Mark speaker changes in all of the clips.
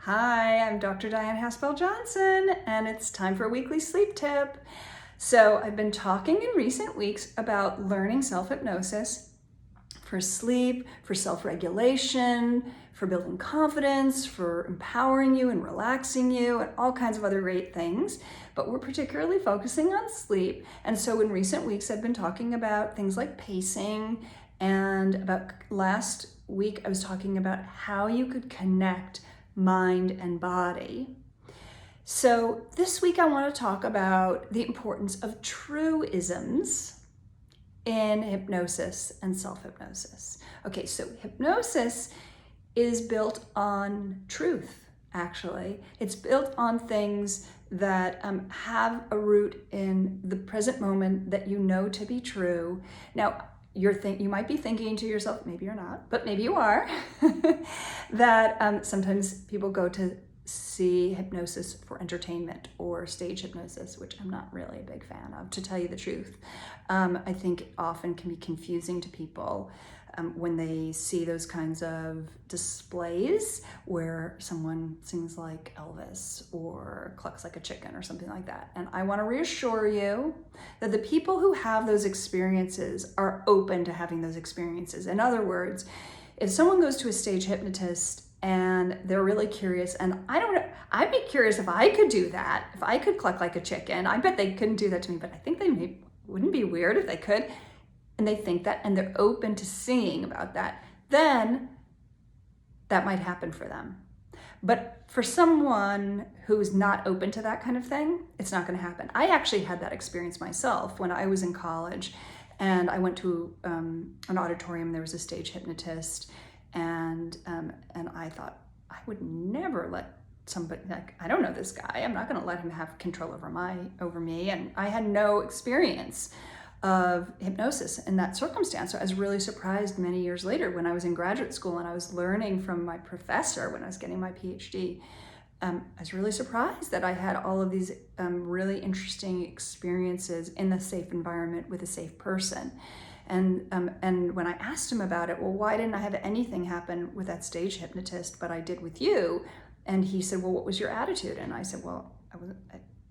Speaker 1: Hi, I'm Dr. Dyan Haspel-Johnson, and it's time for a weekly sleep tip. So I've been talking in recent weeks about learning self-hypnosis for sleep, for self-regulation, for building confidence, for empowering you and relaxing you, and all kinds of other great things. But we're particularly focusing on sleep. And so in recent weeks, I've been talking about things like pacing, and about last week, I was talking about how you could connect mind and body. So this week I want to talk about the importance of truisms in hypnosis and self-hypnosis. Okay, so hypnosis is built on truth, actually. It's built on things that have a root in the present moment that you know to be true. Now, you might be thinking to yourself, maybe you're not, but maybe you are, that sometimes people go to see hypnosis for entertainment or stage hypnosis, which I'm not really a big fan of, to tell you the truth. I think it often can be confusing to people when they see those kinds of displays where someone sings like Elvis or clucks like a chicken or something like that. And I want to reassure you that the people who have those experiences are open to having those experiences. In other words, if someone goes to a stage hypnotist and they're really curious, and I don't know, I'd be curious if I could do that, if I could cluck like a chicken. I bet they couldn't do that to me, but I think wouldn't be weird if they could. And they think that, and they're open to seeing about that, then that might happen for them. But for someone who's not open to that kind of thing, it's not going to happen. I actually had that experience myself when I was in college, and I went to an auditorium. There was a stage hypnotist, and I thought, I would never let somebody, like, I don't know this guy, I'm not going to let him have control over me. And I had no experience of hypnosis in that circumstance. So I was really surprised many years later when I was in graduate school and I was learning from my professor when I was getting my PhD. I was really surprised that I had all of these really interesting experiences in a safe environment with a safe person. And when I asked him about it, well, why didn't I have anything happen with that stage hypnotist, but I did with you? And he said, well, what was your attitude? And I said, well,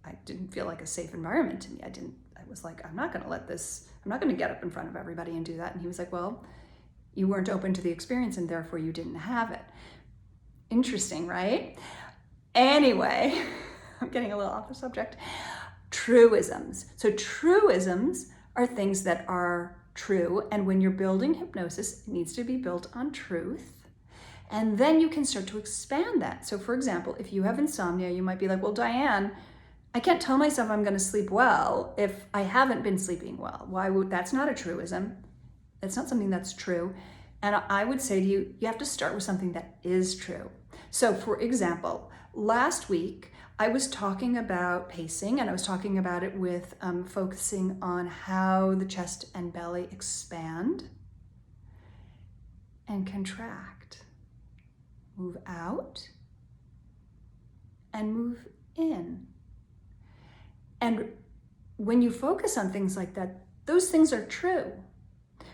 Speaker 1: I didn't feel like a safe environment to me. I was like, I'm not going to get up in front of everybody and do that. And he was like, well, you weren't open to the experience and therefore you didn't have it. Interesting, right? Anyway, I'm getting a little off the subject. Truisms. So truisms are things that are true. And when you're building hypnosis, it needs to be built on truth. And then you can start to expand that. So for example, if you have insomnia, you might be like, well, Dyan, I can't tell myself I'm going to sleep well if I haven't been sleeping well. That's not a truism. That's not something that's true. And I would say to you, you have to start with something that is true. So for example, last week, I was talking about pacing, and I was talking about it with focusing on how the chest and belly expand and contract, move out and move in. And when you focus on things like that, those things are true.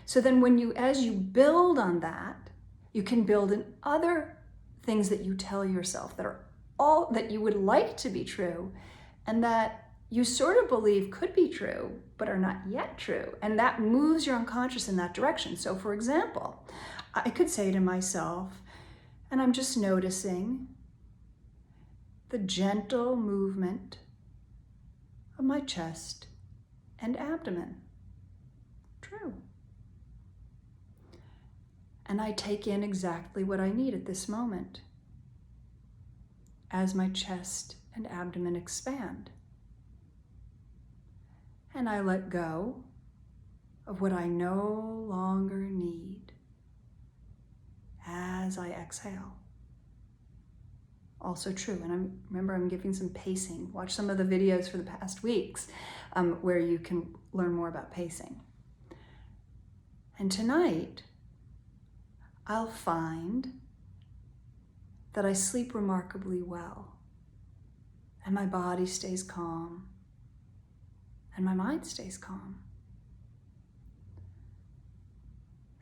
Speaker 1: So then as you build on that, you can build in other things that you tell yourself that are all that you would like to be true and that you sort of believe could be true, but are not yet true. And that moves your unconscious in that direction. So for example, I could say to myself, and I'm just noticing the gentle movement of my chest and abdomen. True. And I take in exactly what I need at this moment as my chest and abdomen expand. And I let go of what I no longer need as I exhale. Also true. And remember, I'm giving some pacing. Watch some of the videos for the past weeks where you can learn more about pacing. And tonight, I'll find that I sleep remarkably well, and my body stays calm, and my mind stays calm.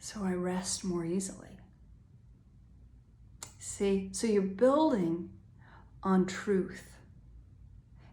Speaker 1: So I rest more easily. See, so you're building on truth.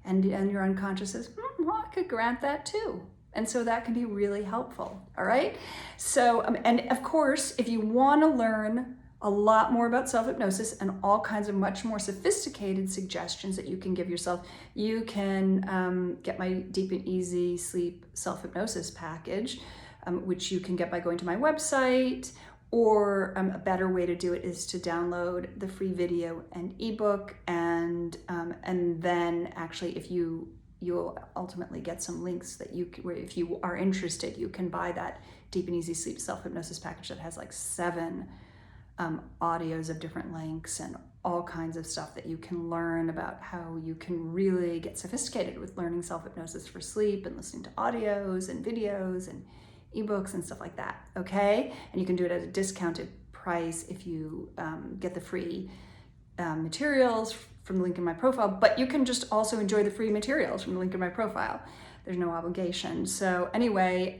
Speaker 1: And your unconscious says, well, I could grant that too. And so that can be really helpful, all right? So, and of course, if you want to learn a lot more about self-hypnosis and all kinds of much more sophisticated suggestions that you can give yourself, you can get my Deep and Easy Sleep Self-Hypnosis package, which you can get by going to my website, or a better way to do it is to download the free video and ebook, and then actually you'll ultimately get some links that where if you are interested, you can buy that Deep and Easy Sleep Self-Hypnosis package that has like 7 audios of different lengths and all kinds of stuff that you can learn about how you can really get sophisticated with learning self-hypnosis for sleep and listening to audios and videos and ebooks and stuff like that, okay? And you can do it at a discounted price if you get the free materials from the link in my profile, but you can just also enjoy the free materials from the link in my profile. There's no obligation. So anyway,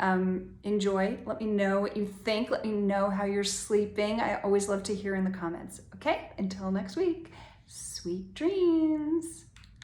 Speaker 1: enjoy. Let me know what you think. Let me know how you're sleeping. I always love to hear in the comments. Okay, until next week, sweet dreams.